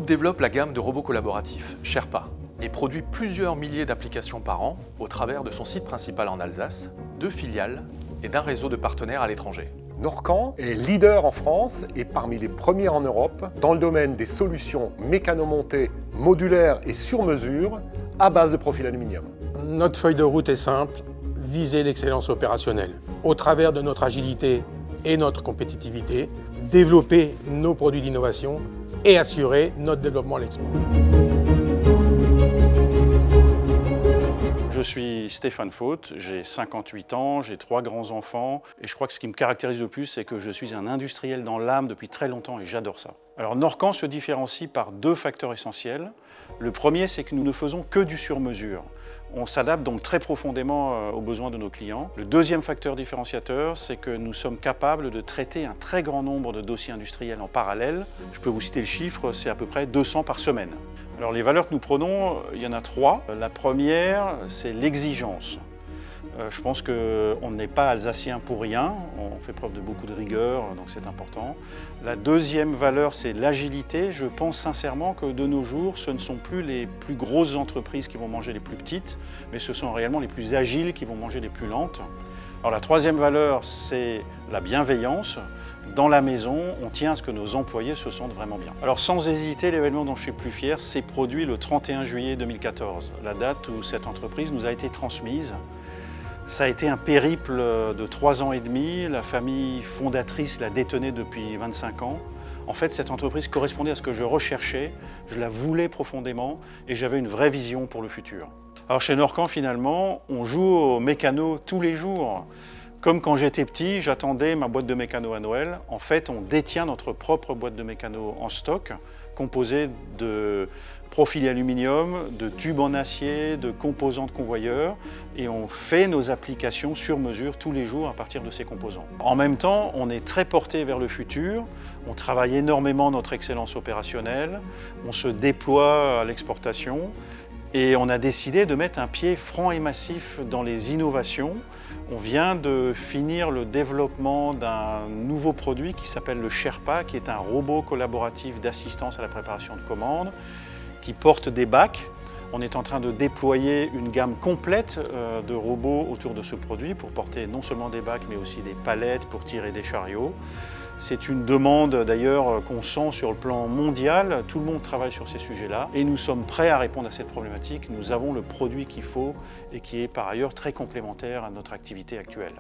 développe la gamme de robots collaboratifs Sherpa et produit plusieurs milliers d'applications par an au travers de son site principal en Alsace, 2 filiales et d'un réseau de partenaires à l'étranger. Norcan est leader en France et parmi les premiers en Europe dans le domaine des solutions mécano-montées, modulaires et sur mesure à base de profil aluminium. Notre feuille de route est simple, viser l'excellence opérationnelle. Au travers de notre agilité et notre compétitivité, développer nos produits d'innovation et assurer notre développement à l'export. Je suis Stéphane Faute, j'ai 58 ans, j'ai 3 grands-enfants et je crois que ce qui me caractérise le plus, c'est que je suis un industriel dans l'âme depuis très longtemps et j'adore ça. Alors Norcan se différencie par 2 facteurs essentiels. Le premier, c'est que nous ne faisons que du sur-mesure. On s'adapte donc très profondément aux besoins de nos clients. Le deuxième facteur différenciateur, c'est que nous sommes capables de traiter un très grand nombre de dossiers industriels en parallèle. Je peux vous citer le chiffre, c'est à peu près 200 par semaine. Alors les valeurs que nous prenons, il y en a 3. La première, c'est l'exigence. Je pense qu'on n'est pas alsacien pour rien, on fait preuve de beaucoup de rigueur, donc c'est important. La deuxième valeur, c'est l'agilité. Je pense sincèrement que de nos jours, ce ne sont plus les plus grosses entreprises qui vont manger les plus petites, mais ce sont réellement les plus agiles qui vont manger les plus lentes. Alors la troisième valeur, c'est la bienveillance. Dans la maison, on tient à ce que nos employés se sentent vraiment bien. Alors sans hésiter, l'événement dont je suis le plus fier s'est produit le 31 juillet 2014, la date où cette entreprise nous a été transmise. Ça a été un périple de 3 ans et demi. La famille fondatrice l'a détenée depuis 25 ans. En fait, cette entreprise correspondait à ce que je recherchais, je la voulais profondément et j'avais une vraie vision pour le futur. Alors chez Norcan, finalement, on joue au mécano tous les jours. Comme quand j'étais petit, j'attendais ma boîte de mécano à Noël. En fait, on détient notre propre boîte de mécano en stock, composée de profils aluminium, de tubes en acier, de composants de convoyeurs, et on fait nos applications sur mesure tous les jours à partir de ces composants. En même temps, on est très porté vers le futur, on travaille énormément notre excellence opérationnelle, on se déploie à l'exportation, et on a décidé de mettre un pied franc et massif dans les innovations. On vient de finir le développement d'un nouveau produit qui s'appelle le Sherpa, qui est un robot collaboratif d'assistance à la préparation de commandes, qui porte des bacs. On est en train de déployer une gamme complète de robots autour de ce produit pour porter non seulement des bacs, mais aussi des palettes pour tirer des chariots. C'est une demande d'ailleurs qu'on sent sur le plan mondial. Tout le monde travaille sur ces sujets-là et nous sommes prêts à répondre à cette problématique. Nous avons le produit qu'il faut et qui est par ailleurs très complémentaire à notre activité actuelle.